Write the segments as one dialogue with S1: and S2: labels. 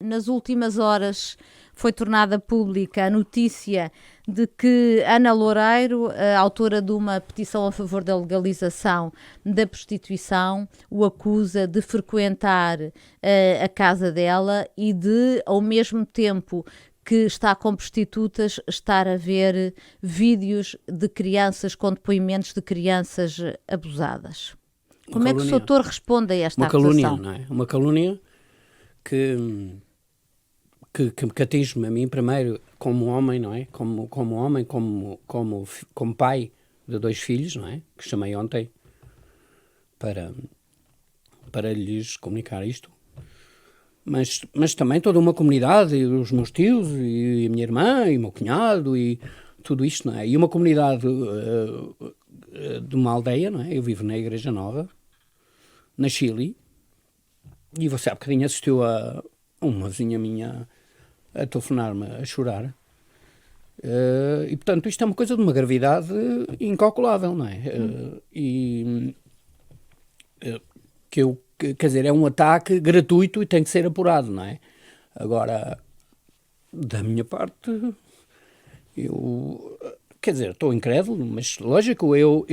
S1: nas últimas horas foi tornada pública a notícia de que Ana Loureiro, autora de uma petição a favor da legalização da prostituição, o acusa de frequentar a casa dela e de, ao mesmo tempo que está com prostitutas, estar a ver vídeos de crianças com depoimentos de crianças abusadas. Como é que o doutor responde a esta acusação?
S2: Uma calúnia, não é? Uma calúnia que atinge-me a mim primeiro como homem, não é? Como homem, como pai de 2 filhos, não é? Que chamei ontem para lhes comunicar isto. Mas também toda uma comunidade, e os meus tios, e a minha irmã, e o meu cunhado, e tudo isto, não é? E uma comunidade de uma aldeia, não é? Eu vivo na Igreja Nova, na Chile, e você há bocadinho assistiu a uma vizinha minha a telefonar-me a chorar. E, portanto, isto é uma coisa de uma gravidade incalculável, não é? Quer dizer, é um ataque gratuito e tem que ser apurado, não é? Agora, da minha parte, quer dizer, estou incrédulo, mas lógico, eu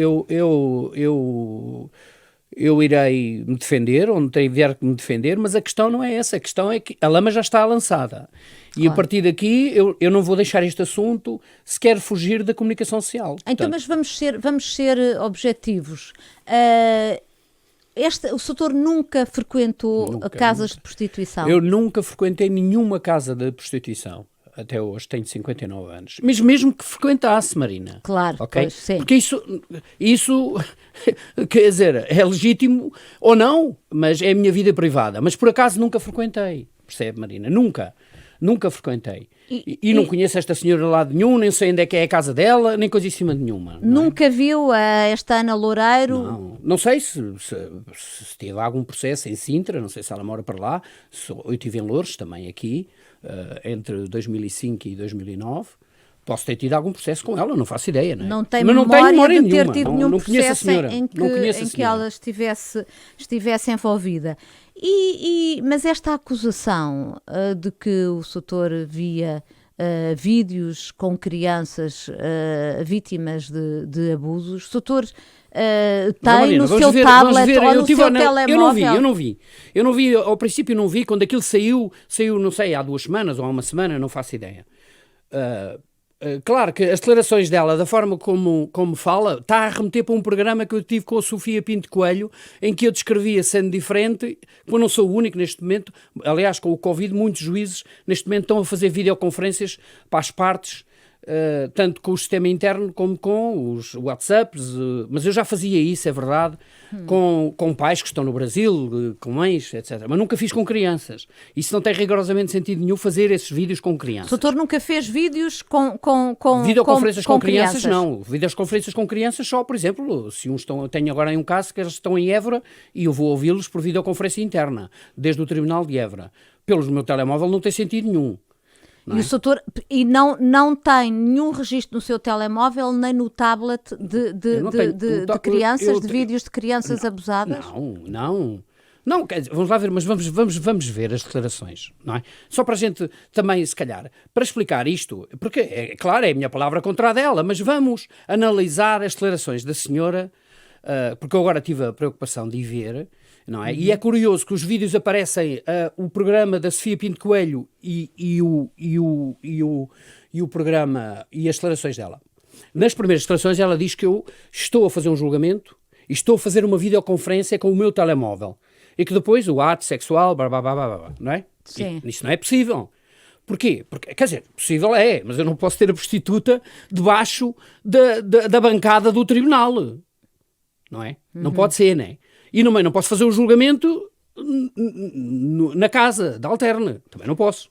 S2: irei me defender, onde tiver que me defender, mas a questão não é essa. A questão é que a lama já está lançada. E a partir daqui eu não vou deixar este assunto sequer fugir da comunicação social.
S1: Então, mas vamos ser objetivos. O doutor nunca frequentou casas de prostituição?
S2: Eu nunca frequentei nenhuma casa de prostituição. Até hoje, tenho 59 anos. Mas mesmo que frequentasse, Marina.
S1: Claro,
S2: okay?
S1: Pois, sim.
S2: Porque isso, quer dizer, é legítimo ou não, mas é a minha vida privada. Mas por acaso nunca frequentei, percebe, Marina? Nunca frequentei. E não conheço esta senhora de lado nenhum, nem sei onde é que é a casa dela, nem coisa em cima nenhuma.
S1: Nunca viu esta Ana Loureiro?
S2: Não sei se teve algum processo em Sintra, não sei se ela mora para lá. Eu estive em Loures, também aqui, entre 2005 e 2009. Posso ter tido algum processo com ela, não faço ideia, não é?
S1: Não tem memória de ter tido nenhum processo em que ela estivesse envolvida. Mas esta acusação de que o doutor via vídeos com crianças vítimas de abusos, o doutor tem no seu tablet ou no seu telemóvel?
S2: Eu não vi, ao princípio não vi, quando aquilo saiu, não sei, há 2 semanas ou há 1 semana, não faço ideia. Claro que as declarações dela, da forma como fala, está a remeter para um programa que eu tive com a Sofia Pinto Coelho, em que eu descrevia sendo diferente, eu não sou o único neste momento, aliás, com o Covid, muitos juízes neste momento estão a fazer videoconferências para as partes, tanto com o sistema interno como com os WhatsApps, mas eu já fazia isso, é verdade, com pais que estão no Brasil, com mães, etc. Mas nunca fiz com crianças. Isso não tem rigorosamente sentido nenhum, fazer esses vídeos com crianças.
S1: O doutor nunca fez vídeos com
S2: videoconferências com crianças? Não. Videoconferências com crianças só, por exemplo, se tenho agora um caso que eles estão em Évora e eu vou ouvi-los por videoconferência interna, desde o Tribunal de Évora. Pelo meu telemóvel não tem sentido nenhum.
S1: E o doutor não tem nenhum registro no seu telemóvel nem no tablet de crianças, de vídeos de crianças abusadas?
S2: Não, quer dizer, vamos lá ver, mas vamos ver as declarações, não é? Só para a gente também, se calhar, para explicar isto, porque, claro, é a minha palavra contra a dela, mas vamos analisar as declarações da senhora, porque eu agora tive a preocupação de ver, não é? E é curioso que os vídeos aparecem, o programa da Sofia Pinto Coelho e o programa e as declarações dela. Nas primeiras declarações ela diz que eu estou a fazer um julgamento e estou a fazer uma videoconferência com o meu telemóvel e que depois o ato sexual, blá, blá, blá, blá, blá, não é?
S1: Sim.
S2: Isso não é possível. Porquê? Porque, quer dizer, possível é, mas eu não posso ter a prostituta debaixo da bancada do tribunal. Não é? Não pode ser, não é? E não posso fazer o julgamento na casa da Alterne. Também não posso.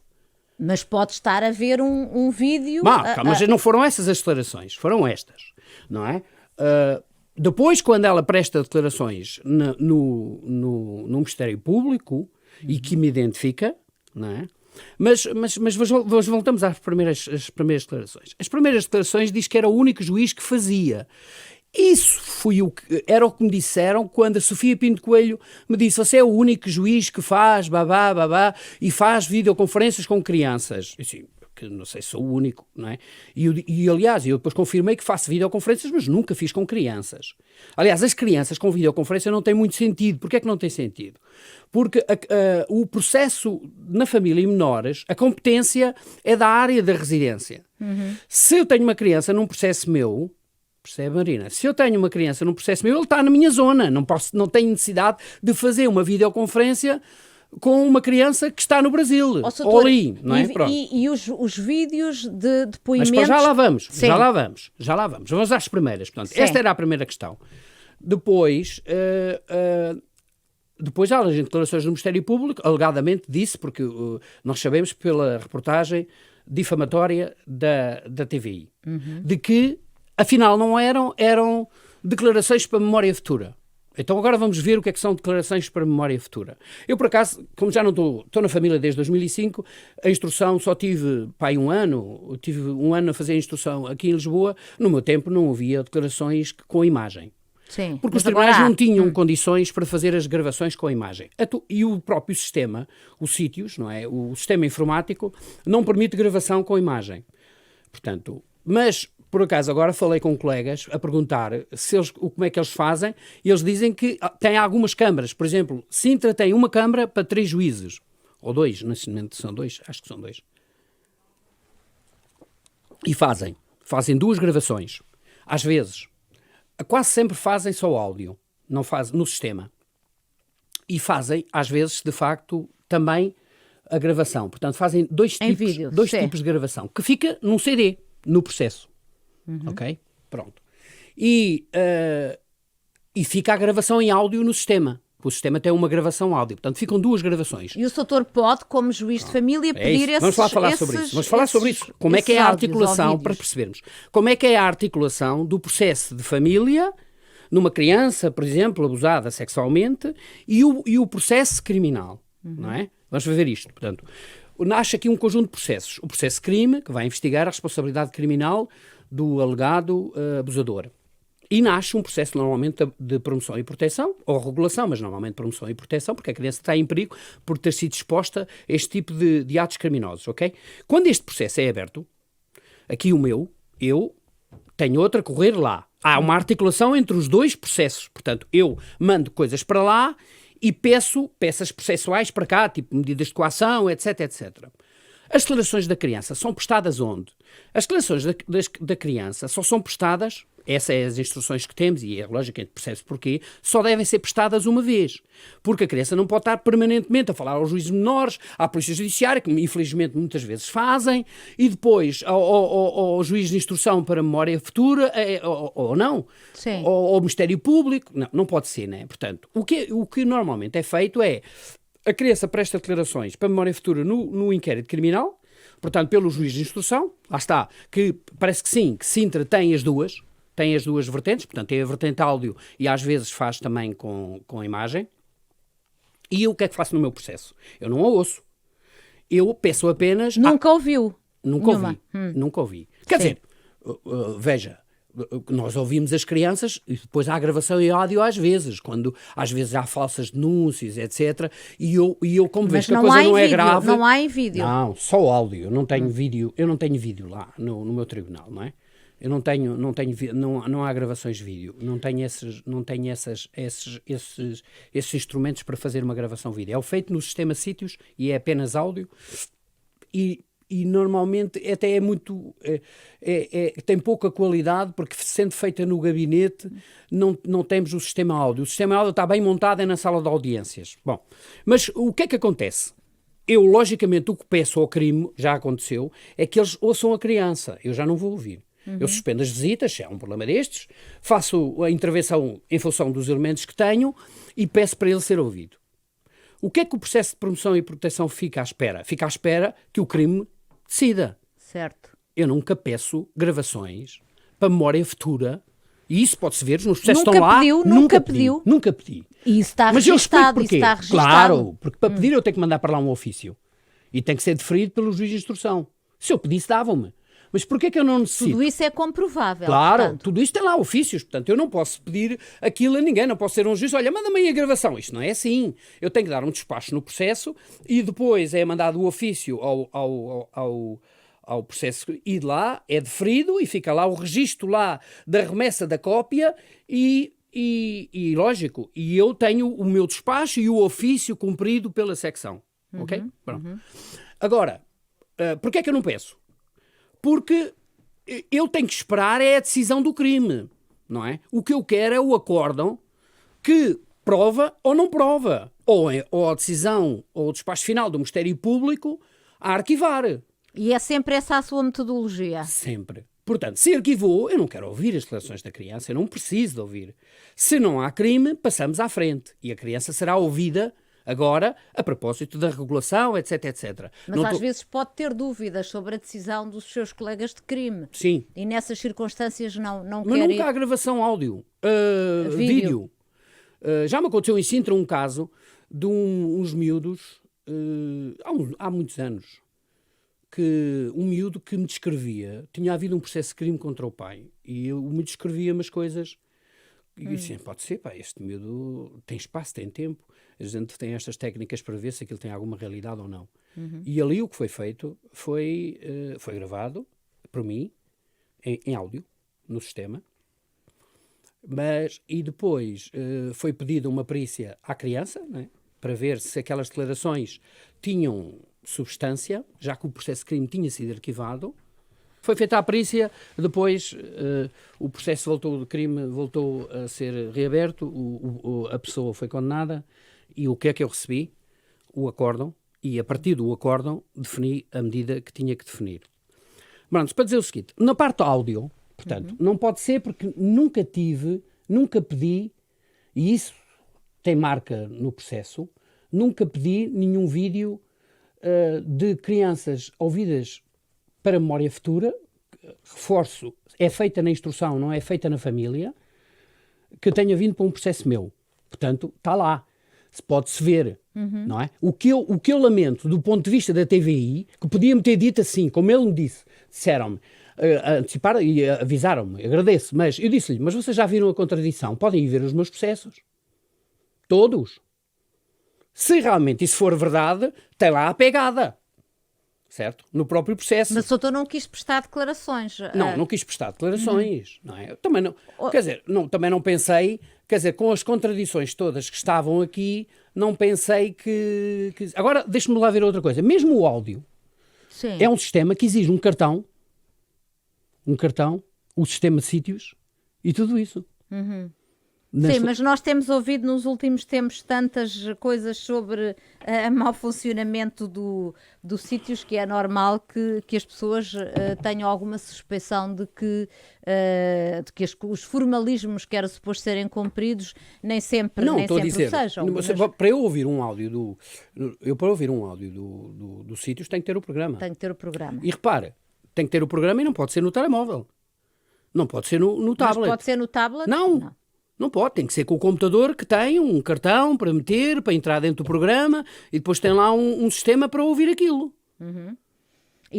S1: Mas pode estar a ver um vídeo...
S2: Mas não foram essas as declarações. Foram estas. Não é? Depois, quando ela presta declarações no Ministério Público e que me identifica, não é? Mas voltamos às primeiras declarações. As primeiras declarações diz que era o único juiz que fazia. Isso era o que me disseram quando a Sofia Pinto Coelho me disse: você é o único juiz que faz babá, babá, e faz videoconferências com crianças. Eu disse, que não sei se sou o único, não é? Aliás, eu depois confirmei que faço videoconferências, mas nunca fiz com crianças. Aliás, as crianças com videoconferência não têm muito sentido. Porquê é que não tem sentido? Porque o processo na família e menores, a competência é da área da residência. Se eu tenho uma criança num processo meu, percebe, Marina? Se eu tenho uma criança num processo meu, ele está na minha zona. Não tenho necessidade de fazer uma videoconferência com uma criança que está no Brasil, ou ali, não é?
S1: E os vídeos de depoimentos...
S2: Mas já lá vamos, já lá vamos. Vamos às primeiras. Portanto, esta era a primeira questão. Depois há as declarações do Ministério Público, alegadamente disse, porque nós sabemos pela reportagem difamatória da TVI, de que, afinal, não eram declarações para memória futura. Então agora vamos ver o que é que são declarações para memória futura. Eu, por acaso, como já não estou na família desde 2005, a instrução só tive, um ano, tive um ano a fazer a instrução aqui em Lisboa. No meu tempo não havia declarações com imagem.
S1: Sim,
S2: porque os tribunais não tinham condições para fazer as gravações com a imagem. E o próprio sistema, os sítios, não é? O sistema informático não permite gravação com imagem. Portanto, mas por acaso agora falei com colegas a perguntar como é que eles fazem, e eles dizem que têm algumas câmaras. Por exemplo, Sintra tem uma câmara para 3 juízes. Ou 2, neste momento são 2, acho que são 2. E fazem 2 gravações. Às vezes, quase sempre fazem só áudio, não fazem no sistema. E fazem, às vezes, de facto, também a gravação. Portanto, fazem dois tipos de gravação, que fica num CD, no processo. Ok? Pronto. E fica a gravação em áudio no sistema. O sistema tem uma gravação áudio. Portanto, ficam 2 gravações.
S1: E o doutor pode, como juiz de família, pedir esses...
S2: Vamos falar sobre isso. Vamos falar sobre isso. Como é que é a articulação, para percebermos. Como é que é a articulação do processo de família numa criança, por exemplo, abusada sexualmente, e o processo criminal. Não é? Vamos ver isto. Portanto, nasce aqui um conjunto de processos. O processo crime, que vai investigar a responsabilidade criminal do alegado abusador. E nasce um processo normalmente de promoção e proteção, ou regulação, mas normalmente promoção e proteção, porque a criança está em perigo por ter sido exposta a este tipo de atos criminosos, ok? Quando este processo é aberto, aqui eu tenho outro a correr lá. Há uma articulação entre os 2 processos. Portanto, eu mando coisas para lá e peço peças processuais para cá, tipo medidas de coação, etc, etc. As declarações da criança são prestadas onde? As declarações da criança só são prestadas, essas são as instruções que temos, e é lógico que a gente percebe porquê, só devem ser prestadas uma vez. Porque a criança não pode estar permanentemente a falar aos juízes menores, à polícia judiciária, que infelizmente muitas vezes fazem, e depois ao juiz de instrução para memória futura, ou não,
S1: Sim.
S2: ou ao Ministério Público. Não pode ser, né? Portanto, o que normalmente é feito é: a criança presta declarações para memória futura no inquérito criminal, portanto, pelo juiz de instrução, lá está, que parece que sim, que Sintra tem as duas vertentes, portanto, tem a vertente áudio e às vezes faz também com imagem. E eu o que é que faço no meu processo? Eu não a ouço. Eu peço apenas...
S1: Nunca ouviu?
S2: Nunca ouvi. Quer dizer, veja, nós ouvimos as crianças e depois há a gravação em áudio às vezes há falsas denúncias, etc. E eu como vejo que a coisa não é grave...
S1: Não há em vídeo?
S2: Não, só áudio. Eu não tenho vídeo lá no meu tribunal, não é? Eu não há gravações de vídeo. Não tenho esses instrumentos para fazer uma gravação de vídeo. É feito no sistema sítios e é apenas áudio. E normalmente até é muito... tem pouca qualidade, porque sendo feita no gabinete, não temos o sistema áudio. O sistema áudio está bem montado na sala de audiências. Bom, mas o que é que acontece? Eu, logicamente, o que peço ao crime, já aconteceu, é que eles ouçam a criança. Eu já não vou ouvir. Eu suspendo as visitas, se há um problema destes, faço a intervenção em função dos elementos que tenho e peço para ele ser ouvido. O que é que o processo de promoção e proteção fica à espera? Fica à espera que o crime decida.
S1: Certo.
S2: Eu nunca peço gravações para memória futura, e isso pode-se ver, nos processos estão lá.
S1: Nunca pediu.
S2: Nunca pedi.
S1: E isso está
S2: Mas
S1: registado.
S2: Eu explico porquê. Claro, porque para pedir eu tenho que mandar para lá um ofício. E tem que ser deferido pelo juiz de instrução. Se eu pedisse, davam-me. Mas porquê que eu não necessito?
S1: Tudo isso é comprovável.
S2: Claro,
S1: portanto.
S2: tudo isto tem lá ofícios, portanto eu não posso pedir aquilo a ninguém, não posso ser um juiz, olha, manda-me aí a gravação. Isto não é assim. Eu tenho que dar um despacho no processo e depois é mandado o ofício ao processo ir lá, é deferido e fica lá o registro lá da remessa da cópia e lógico, e eu tenho o meu despacho e o ofício cumprido pela secção. Ok? Pronto. Agora, porquê é que eu não peço? Porque eu tenho que esperar é a decisão do crime, não é? O que eu quero é o acórdão que prova ou não prova, ou a decisão ou o despacho final do Ministério Público a arquivar.
S1: E é sempre essa a sua metodologia?
S2: Sempre. Portanto, se arquivou, eu não quero ouvir as declarações da criança, eu não preciso de ouvir. Se não há crime, passamos à frente e a criança será ouvida agora, a propósito da regulação, etc, etc.
S1: Mas
S2: não
S1: às vezes pode ter dúvidas sobre a decisão dos seus colegas de crime.
S2: Sim.
S1: E nessas circunstâncias não
S2: Mas
S1: quer
S2: nunca há gravação áudio. Vídeo. Já me aconteceu em Sintra um caso de uns miúdos, há muitos anos, que um miúdo que me descrevia, tinha havido um processo de crime contra o pai, e o miúdo descrevia umas coisas, e disse, pode ser, pá, este miúdo tem espaço, tem tempo, a gente tem estas técnicas para ver se aquilo tem alguma realidade ou não. E ali o que foi feito foi gravado, por mim, em áudio, no sistema, e depois foi pedida uma perícia à criança, né, para ver se aquelas declarações tinham substância, já que o processo de crime tinha sido arquivado. Foi feita a perícia, depois o processo de crime voltou a ser reaberto, a pessoa foi condenada, e o que é que eu recebi? O acórdão, e a partir do acórdão defini a medida que tinha que definir. Pronto, para dizer o seguinte, na parte áudio, portanto, não pode ser porque nunca pedi, e isso tem marca no processo, nunca pedi nenhum vídeo de crianças ouvidas para memória futura, reforço, é feita na instrução, não é feita na família, que tenha vindo para um processo meu. Portanto, está lá. Pode-se ver, não é? O que eu lamento, do ponto de vista da TVI, que podia-me ter dito assim, como ele me disse, disseram-me, anteciparam e avisaram-me, agradeço, mas eu disse-lhe, mas vocês já viram a contradição? Podem ir ver os meus processos. Todos. Se realmente isso for verdade, tem lá a pegada. Certo? No próprio processo.
S1: Mas o doutor não quis prestar declarações.
S2: Não quis prestar declarações. Não é? Eu também não, quer dizer, também não pensei, quer dizer, com as contradições todas que estavam aqui, não pensei que... Agora, deixe-me lá ver outra coisa. Mesmo o áudio é um sistema que exige um cartão, o sistema de sítios e tudo isso.
S1: Sim, mas nós temos ouvido nos últimos tempos tantas coisas sobre o mau funcionamento do sítios que é normal que as pessoas tenham alguma suspeição de que os formalismos que era suposto serem cumpridos nem sempre sejam.
S2: Mas... Para eu ouvir um áudio do sítios tem que ter o programa.
S1: Tem que ter o programa.
S2: E repara, tem que ter o programa e não pode ser no telemóvel. Não pode ser no tablet.
S1: Mas pode ser no tablet?
S2: Não pode, tem que ser com o computador que tem um cartão para meter, para entrar dentro do programa e depois tem lá um sistema para ouvir aquilo.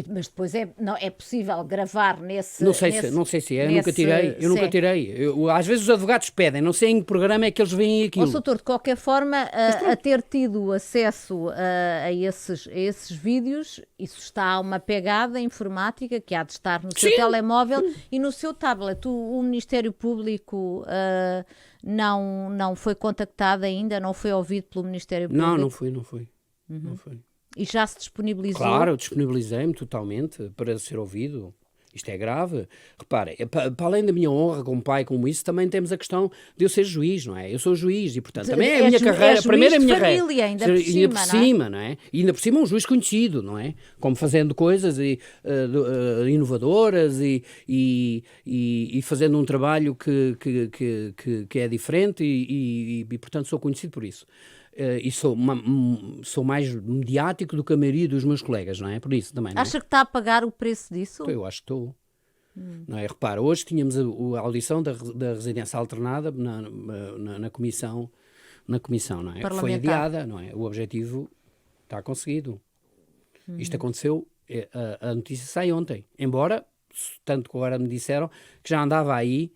S1: Mas depois é possível gravar nesse...
S2: Não sei se é, eu nunca tirei. Às vezes os advogados pedem, não sei em que programa é que eles veem aquilo.
S1: Doutor, de qualquer forma, a ter tido acesso a esses vídeos, isso está uma pegada informática que há de estar no seu telemóvel e no seu tablet. O Ministério Público não foi contactado ainda, não foi ouvido pelo Ministério Público?
S2: Não foi. Não foi.
S1: E já se disponibilizou?
S2: Claro, disponibilizei-me totalmente para ser ouvido. Isto é grave. Repare, para além da minha honra como pai, como isso, também temos a questão de eu ser juiz, não é? Eu sou juiz e, portanto, também é a minha carreira. Primeiro é a minha
S1: família, ainda por cima,
S2: não é? E ainda por cima um juiz conhecido, não é? Como fazendo coisas inovadoras e fazendo um trabalho que é diferente e, portanto, sou conhecido por isso. E sou mais mediático do que a maioria dos meus colegas, não é? Por isso também.
S1: Acha que está a pagar o preço disso?
S2: Eu acho que estou. Não é? Repara, hoje tínhamos a audição da residência alternada na comissão, não é? Foi adiada, não é? O objetivo está conseguido. Isto aconteceu, a notícia sai ontem, embora tanto que agora me disseram que já andava aí.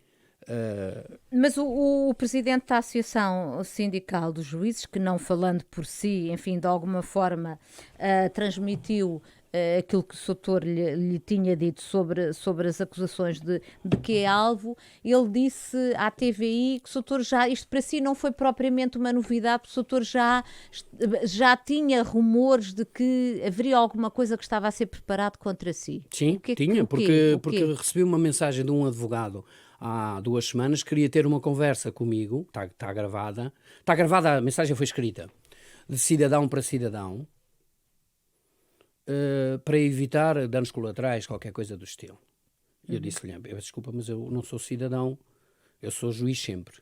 S1: Mas o presidente da Associação Sindical dos Juízes, que não falando por si, enfim, de alguma forma transmitiu aquilo que o Soutor lhe tinha dito sobre as acusações de que é alvo, ele disse à TVI que o Soutor isto para si não foi propriamente uma novidade, porque o Soutor já tinha rumores de que haveria alguma coisa que estava a ser preparado contra si.
S2: Sim, tinha, porque recebi uma mensagem de um advogado há 2 semanas, queria ter uma conversa comigo, está gravada, a mensagem foi escrita, de cidadão para cidadão, para evitar danos colaterais, qualquer coisa do estilo. E eu disse-lhe, desculpa, mas eu não sou cidadão, eu sou juiz sempre.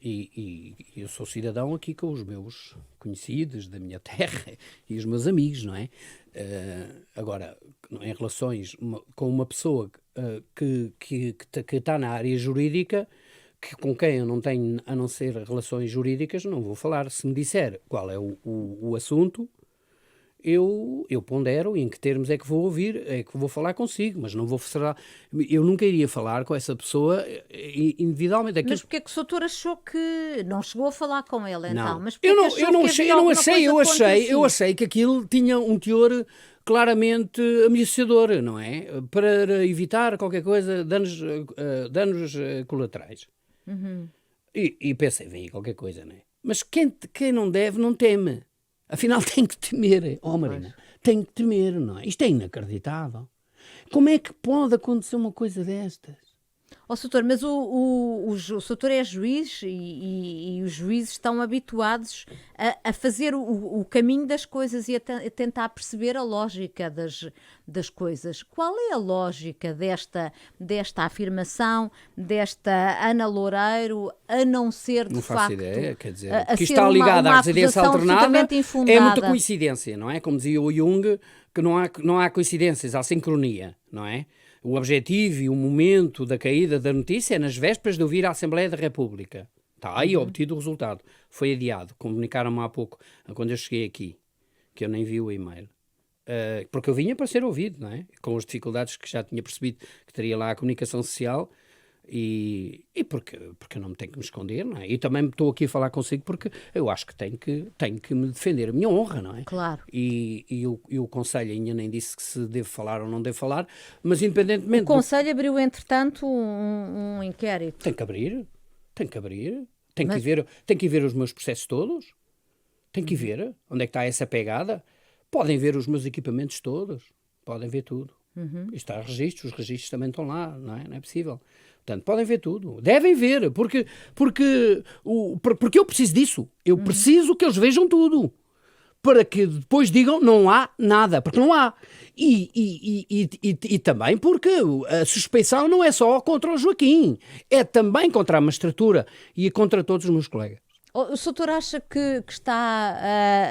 S2: E eu sou cidadão aqui com os meus conhecidos da minha terra e os meus amigos, não é? Agora, em relações com uma pessoa que está na área jurídica, com quem eu não tenho a não ser relações jurídicas, não vou falar. Se me disser qual é o assunto, eu pondero em que termos é que vou ouvir, é que vou falar consigo, mas não vou falar. Eu nunca iria falar com essa pessoa individualmente.
S1: Mas porque é que o Soutor achou que não chegou a falar com ele, então?
S2: Não,
S1: Mas
S2: eu achei que aquilo tinha um teor claramente ameaçador, não é? Para evitar qualquer coisa, danos colaterais. E pensei, vem aí qualquer coisa, não é? Mas quem não deve, não teme. Afinal, tem que temer. Marina, tem que temer, não é? Isto é inacreditável. Como é que pode acontecer uma coisa destas?
S1: Soutor, mas o Soutor é juiz e os juízes estão habituados a fazer o caminho das coisas e a tentar perceber a lógica das coisas. Qual é a lógica desta afirmação, desta Ana Loureiro, a não ser de facto...
S2: Não faço ideia, quer dizer, que está ligado à residência alternada é muita coincidência, não é? Como dizia o Jung, que não há coincidências, há sincronia, não é? O objetivo e o momento da caída da notícia é nas vésperas de ouvir a Assembleia da República. Está aí obtido o resultado. Foi adiado. Comunicaram-me há pouco, quando eu cheguei aqui, que eu nem vi o e-mail. Porque eu vinha para ser ouvido, não é? Com as dificuldades que já tinha percebido que teria lá a comunicação social e porque não me tenho que me esconder, não é? E também estou aqui a falar consigo porque eu acho que tenho que me defender a minha honra, não é?
S1: Claro.
S2: E o Conselho ainda nem disse que se deve falar ou não deve falar, mas independentemente...
S1: O Conselho abriu, entretanto, um inquérito.
S2: Tem que abrir. Tem que ver os meus processos todos. Tem que ver onde é que está essa pegada. Podem ver os meus equipamentos todos. Podem ver tudo. Está a registros, os registros também estão lá, não é? Não é possível. Portanto, podem ver tudo. Devem ver, porque eu preciso disso. Eu preciso que eles vejam tudo. Para que depois digam não há nada, porque não há. E também porque a suspeição não é só contra o Joaquim, é também contra a magistratura e contra todos os meus colegas.
S1: O Soutor acha que está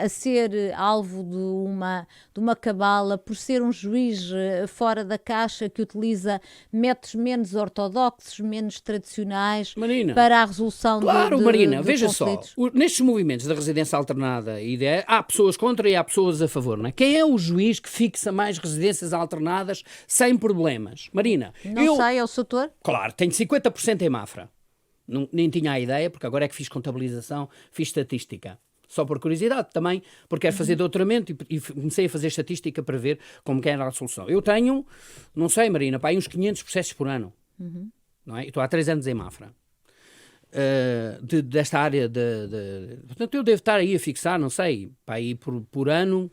S1: a ser alvo de uma cabala por ser um juiz fora da caixa que utiliza métodos menos ortodoxos, menos tradicionais, Marina, para a resolução
S2: de Marina, veja
S1: conflitos?
S2: Só, nestes movimentos da residência alternada, há pessoas contra e há pessoas a favor, não é? Quem é o juiz que fixa mais residências alternadas sem problemas? Marina,
S1: não sei, é o Soutor?
S2: Claro, tenho 50% em Mafra. Nem tinha a ideia, porque agora é que fiz contabilização, fiz estatística. Só por curiosidade também, porque quero fazer doutoramento e comecei a fazer estatística para ver como que era a solução. Eu tenho, não sei, Marina, uns 500 processos por ano. Não é? Estou há 3 anos em Mafra. Desta área portanto, eu devo estar aí a fixar, não sei, para aí por ano,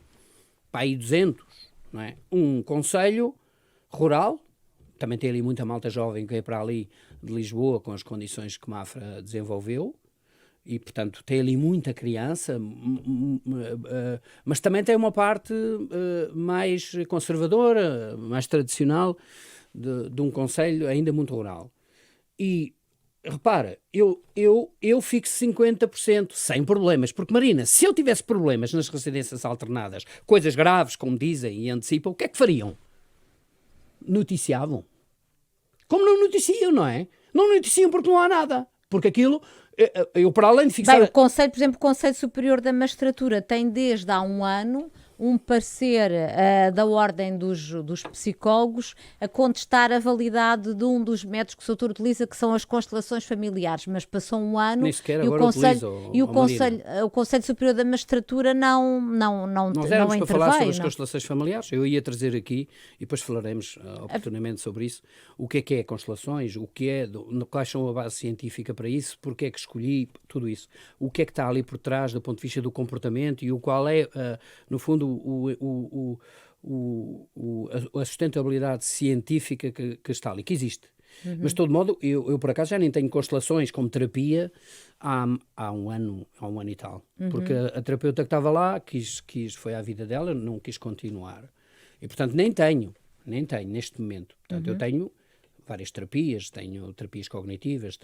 S2: para aí 200. Não é? Um conselho rural, também tem ali muita malta jovem que é para ali de Lisboa, com as condições que Mafra desenvolveu, e, portanto, tem ali muita criança, mas também tem uma parte mais conservadora, mais tradicional, de um concelho ainda muito rural. E, repara, eu fixo 50%, sem problemas, porque, Marina, se eu tivesse problemas nas residências alternadas, coisas graves, como dizem e antecipam, o que é que fariam? Noticiavam. Como não noticiam, não é? Não noticiam porque não há nada. Porque aquilo, eu para além de fixar...
S1: Bem, o Conselho, por exemplo, o Conselho Superior da Magistratura tem desde há um ano um parecer da ordem dos psicólogos a contestar a validade de um dos métodos que o doutor utiliza, que são as constelações familiares, mas passou um ano
S2: Nem sequer
S1: e,
S2: agora
S1: o Conselho Superior da Magistratura não
S2: Nós éramos para falar sobre as
S1: não.
S2: constelações familiares. Eu ia trazer aqui, e depois falaremos oportunamente sobre isso, o que é constelações, o que é, quais são a base científica para isso, porque é que escolhi, tudo isso. O que é que está ali por trás do ponto de vista do comportamento e o qual é, no fundo, a sustentabilidade científica que está ali, que existe. Mas, de todo modo, eu por acaso já nem tenho constelações como terapia há um ano e tal. Porque a terapeuta que estava lá foi à vida dela, não quis continuar. E, portanto, nem tenho neste momento. Portanto, eu tenho várias terapias, tenho terapias cognitivas,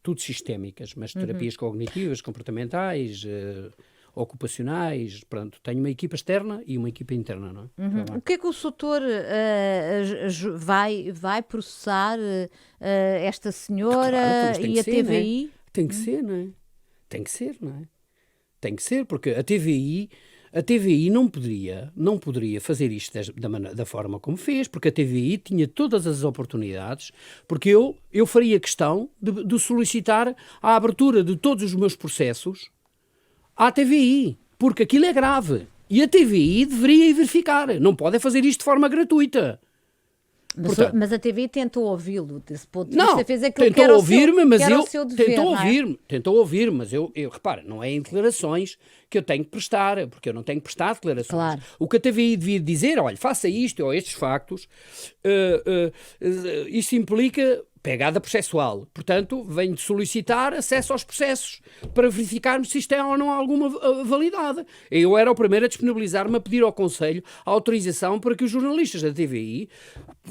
S2: tudo sistémicas, mas terapias cognitivas, comportamentais, ocupacionais, pronto, tenho uma equipa externa e uma equipa interna, não é?
S1: O que é que o doutor vai processar esta senhora
S2: Claro,
S1: e a TVI?
S2: Tem que ser, não é? Tem que ser, não é? Tem que ser, porque a TVI não poderia fazer isto da forma como fez, porque a TVI tinha todas as oportunidades, porque eu faria questão de solicitar a abertura de todos os meus processos à TVI, porque aquilo é grave. E a TVI deveria verificar. Não pode fazer isto de forma gratuita.
S1: Mas a TVI tentou ouvi-lo desse ponto de
S2: Não,
S1: vista, fez aquilo
S2: tentou
S1: que era
S2: ouvir-me, mas
S1: o seu dever,
S2: tentou ouvir, mas eu repara, não é em declarações que eu tenho que prestar, porque eu não tenho que prestar declarações.
S1: Claro.
S2: O que a TVI devia dizer, olha, faça isto ou estes factos, isso implica pegada processual. Portanto, venho de solicitar acesso aos processos para verificarmos se isto tem ou não alguma validade. Eu era o primeiro a disponibilizar-me a pedir ao Conselho a autorização para que os jornalistas da TVI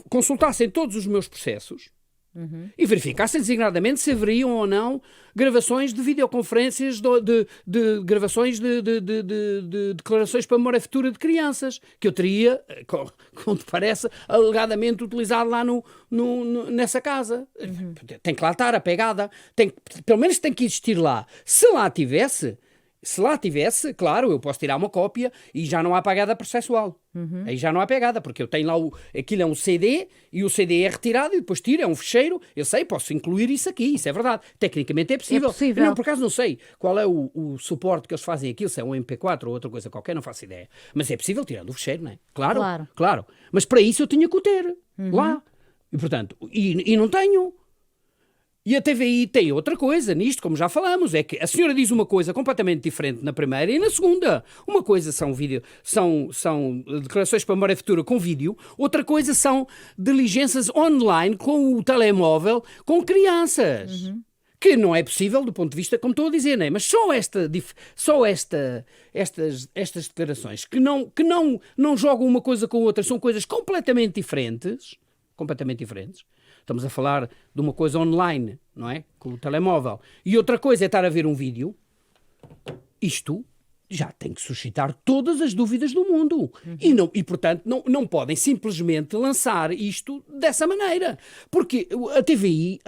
S2: consultassem todos os meus processos e verificassem designadamente se haveriam ou não gravações de videoconferências, de gravações de declarações para memória futura de crianças, que eu teria, como te parece, alegadamente utilizado lá nessa casa. Tem que lá estar a pegada, pelo menos tem que existir lá. Se lá tivesse, claro, eu posso tirar uma cópia e já não há pegada processual. Aí já não há pegada, porque eu tenho lá aquilo é um CD e o CD é retirado e depois tiro, é um fecheiro. Eu sei, posso incluir isso aqui, isso é verdade. Tecnicamente é possível.
S1: possível.
S2: Eu não, por acaso não sei qual é o suporte que eles fazem aquilo, se é um MP4 ou outra coisa qualquer, não faço ideia. Mas é possível tirando o fecheiro, não é? Claro. Mas para isso eu tinha que o ter lá. E portanto, e não tenho. E a TVI tem outra coisa nisto, como já falamos, é que a senhora diz uma coisa completamente diferente na primeira e na segunda. Uma coisa são declarações para memória futura com vídeo, outra coisa são diligências online com o telemóvel com crianças. Que não é possível do ponto de vista, como estou a dizer, né? Mas só estas declarações que não jogam uma coisa com a outra, são coisas completamente diferentes. Estamos a falar de uma coisa online, não é? Com o telemóvel. E outra coisa é estar a ver um vídeo. Isto já tem que suscitar todas as dúvidas do mundo. E portanto, não podem simplesmente lançar isto dessa maneira. Porque a TVI,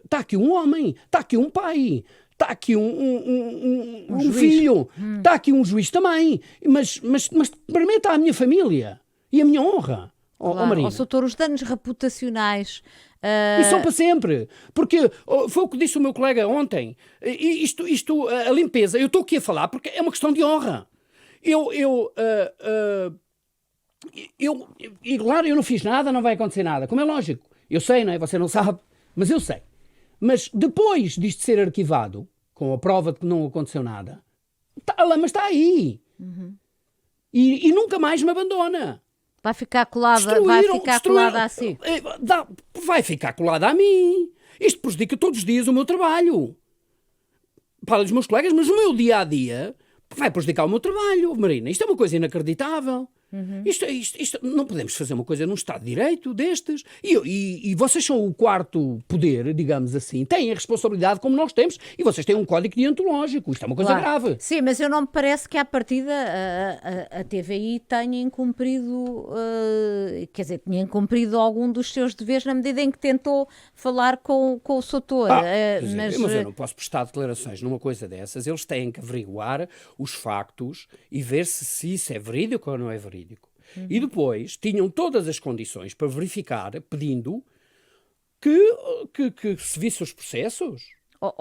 S2: está aqui um homem, está aqui um pai, está aqui um filho, está aqui um juiz também. Mas para mim está a minha família e a minha honra.
S1: Claro. Doutor, os danos reputacionais...
S2: E são para sempre, porque foi o que disse o meu colega ontem, a limpeza, eu estou aqui a falar porque é uma questão de honra. Claro, eu não fiz nada, não vai acontecer nada, como é lógico. Eu sei, não é? Você não sabe, mas eu sei. Mas depois disto ser arquivado, com a prova de que não aconteceu nada, a lama está aí. E nunca mais me abandona.
S1: Vai ficar colada assim.
S2: Vai ficar colada a mim. Isto prejudica todos os dias o meu trabalho. Para os meus colegas, mas o meu dia-a-dia vai prejudicar o meu trabalho. Marina, isto é uma coisa inacreditável. Isto não podemos fazer uma coisa num Estado de Direito destes. E vocês são o quarto poder, digamos assim, têm a responsabilidade como nós temos, e vocês têm um código deontológico. Isto é uma coisa grave.
S1: Sim, mas eu não me parece que à partida a TVI tenha incumprido, quer dizer, tinha incumprido algum dos seus deveres na medida em que tentou falar com o Soutor.
S2: Mas eu não posso prestar declarações numa coisa dessas. Eles têm que averiguar os factos e ver se isso é verídico ou não é verídico. E depois tinham todas as condições para verificar, pedindo que se visse os processos.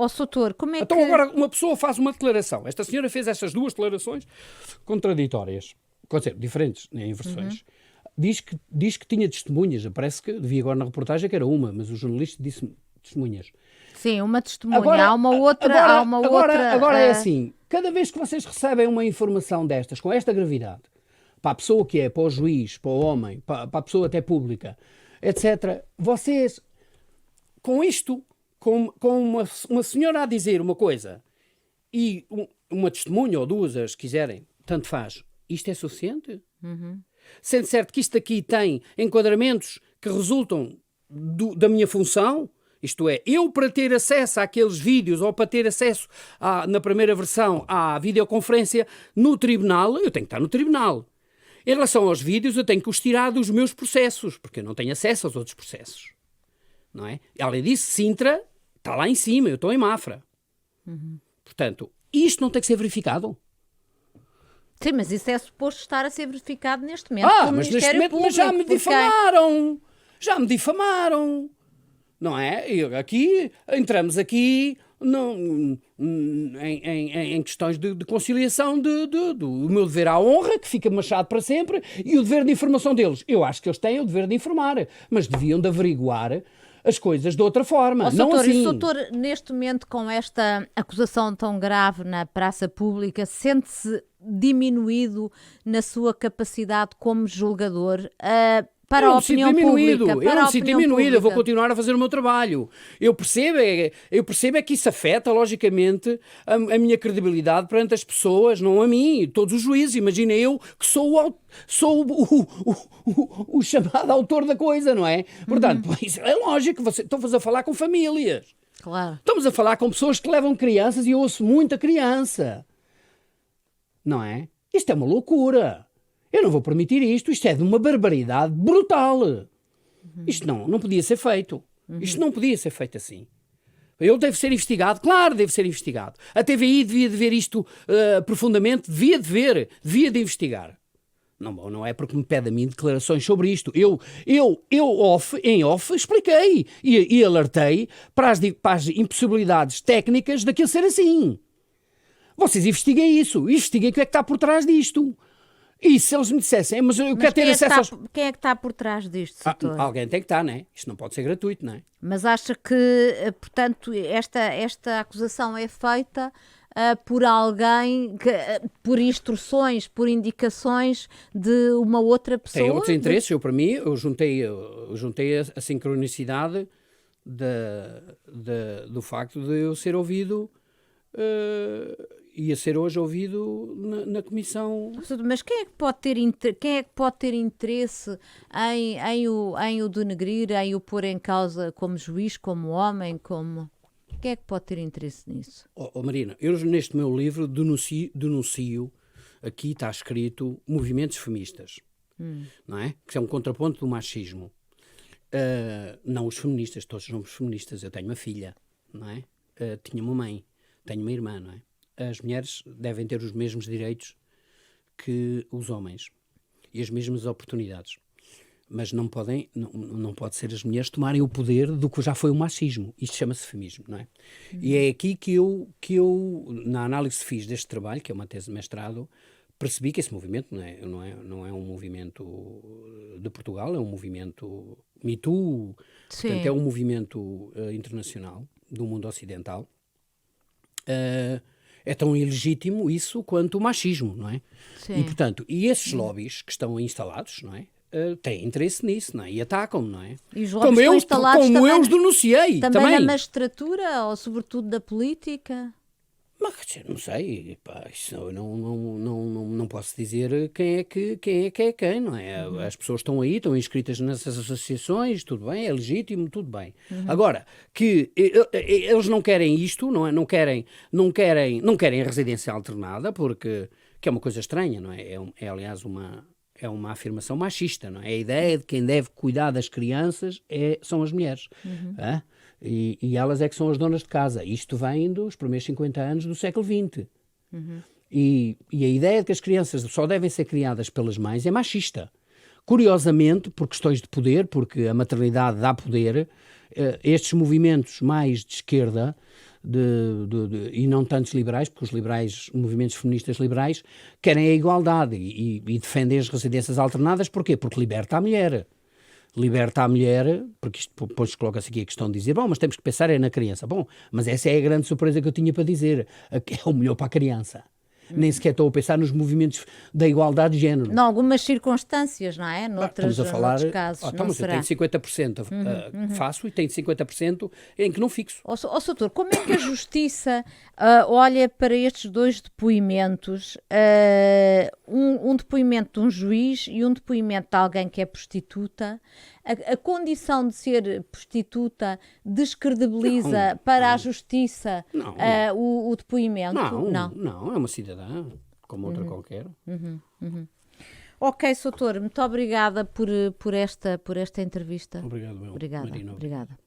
S1: Soutor, como é
S2: então,
S1: que...
S2: agora uma pessoa faz uma declaração. Esta senhora fez estas duas declarações contraditórias, quer dizer, diferentes em versões. Diz que tinha testemunhas. Parece que devia agora na reportagem que era uma, mas o jornalista disse testemunhas.
S1: Sim, uma testemunha. Agora, há uma outra.
S2: Agora é assim: cada vez que vocês recebem uma informação destas, com esta gravidade, para a pessoa que é, para o juiz, para o homem, para a pessoa até pública, etc., vocês, com isto, com uma senhora a dizer uma coisa e uma testemunha ou duas, as quiserem, tanto faz, isto é suficiente? Sendo certo que isto aqui tem enquadramentos que resultam da minha função, isto é, eu para ter acesso àqueles vídeos ou para ter acesso, na primeira versão, à videoconferência no tribunal, eu tenho que estar no tribunal. Em relação aos vídeos, eu tenho que os tirar dos meus processos, porque eu não tenho acesso aos outros processos. Não é? Além disso, Sintra está lá em cima, eu estou em Mafra. Portanto, isto não tem que ser verificado.
S1: Sim, mas isso é suposto estar a ser verificado neste momento.
S2: Mas neste momento Público, já me difamaram. Já me difamaram. Não é? Entramos aqui em questões de conciliação do meu dever à honra, que fica machado para sempre, e o dever de informação deles. Eu acho que eles têm o dever de informar, mas deviam de averiguar as coisas de outra forma. Não
S1: Soutor,
S2: assim.
S1: E o Soutor, neste momento, com esta acusação tão grave na praça pública, sente-se diminuído na sua capacidade como julgador? Para a opinião pública.
S2: Eu não me sinto diminuído, eu vou continuar a fazer o meu trabalho. Eu percebo que isso afeta, logicamente, a minha credibilidade perante as pessoas, não a mim, todos os juízes. Imagina eu que sou o chamado autor da coisa, não é? Portanto, isso é lógico, estamos a falar com famílias.
S1: Claro.
S2: Estamos a falar com pessoas que levam crianças e eu ouço muita criança. Não é? Isto é uma loucura. Eu não vou permitir isto é de uma barbaridade brutal. Isto não podia ser feito. Isto não podia ser feito assim. Ele deve ser investigado, claro, deve ser investigado. A TVI devia de ver isto profundamente, devia de investigar. Não é porque me pede a mim declarações sobre isto. Eu em off, expliquei e alertei para as impossibilidades técnicas daquilo ser assim. Vocês investiguem isso, investiguem o que é que está por trás disto. E se eles me dissessem, mas eu quero ter acesso aos...
S1: Quem é que está por trás disto, Soutor?
S2: Alguém tem que estar, não é? Isto não pode ser gratuito, não é?
S1: Mas acha que, portanto, esta acusação é feita por alguém, por instruções, por indicações de uma outra pessoa?
S2: Tem outros interesses. Para mim, eu juntei a sincronicidade do facto de eu ser ouvido... ia ser hoje ouvido na comissão.
S1: Mas quem é que pode ter interesse em o denegrir, em o pôr em causa como juiz, como homem, como... Quem é que pode ter interesse nisso?
S2: Marina, eu neste meu livro denuncio, aqui está escrito, movimentos feministas, não é? Que é um contraponto do machismo. Não os feministas, todos somos feministas. Eu tenho uma filha, não é? Tinha uma mãe, tenho uma irmã, não é? As mulheres devem ter os mesmos direitos que os homens e as mesmas oportunidades. Mas não pode ser as mulheres tomarem o poder do que já foi o machismo. Isto chama-se feminismo, não é? E é aqui que eu, na análise que fiz deste trabalho, que é uma tese de mestrado, percebi que esse movimento não é um movimento de Portugal, é um movimento Me Too, portanto é um movimento internacional do mundo ocidental. É tão ilegítimo isso quanto o machismo, não é? Sim. E, portanto, esses lobbies que estão instalados, não é? Têm interesse nisso, não é? E atacam-me, não é?
S1: E os lobbies estão instalados
S2: como eu os denunciei.
S1: Também na magistratura ou, sobretudo, da política?
S2: Mas não sei, pá, isso não posso dizer quem é quem, não é? As pessoas estão aí, estão inscritas nessas associações, tudo bem, é legítimo, tudo bem. Agora, que eles não querem isto, não é? Não querem residência alternada, porque, que é uma coisa estranha, não é? Aliás, uma afirmação machista, não é? A ideia de quem deve cuidar das crianças são as mulheres. É? E elas é que são as donas de casa. Isto vem dos primeiros 50 anos do século XX. E a ideia de que as crianças só devem ser criadas pelas mães é machista. Curiosamente, por questões de poder, porque a maternidade dá poder, estes movimentos mais de esquerda, e não tantos liberais, porque os liberais, movimentos feministas liberais, querem a igualdade e defendem as residências alternadas. Porquê? Porque liberta a mulher. Liberta a mulher, porque isto depois coloca-se aqui a questão de dizer, bom, mas temos que pensar na criança. Bom, mas essa é a grande surpresa que eu tinha para dizer. É o melhor para a criança. Nem sequer estou a pensar nos movimentos da igualdade de género.
S1: Em algumas circunstâncias, não é? Noutros casos, não será?
S2: Eu tenho 50% faço e tenho 50% em que não fixo.
S1: Soutor, como é que a Justiça olha para estes dois depoimentos, um depoimento de um juiz e um depoimento de alguém que é prostituta? A condição de ser prostituta descredibiliza para a Justiça o depoimento?
S2: Não, é uma cidadã, como outra qualquer.
S1: Ok, Soutor, muito obrigada por esta entrevista.
S2: Obrigado,
S1: Obrigada,
S2: Marina.
S1: obrigada.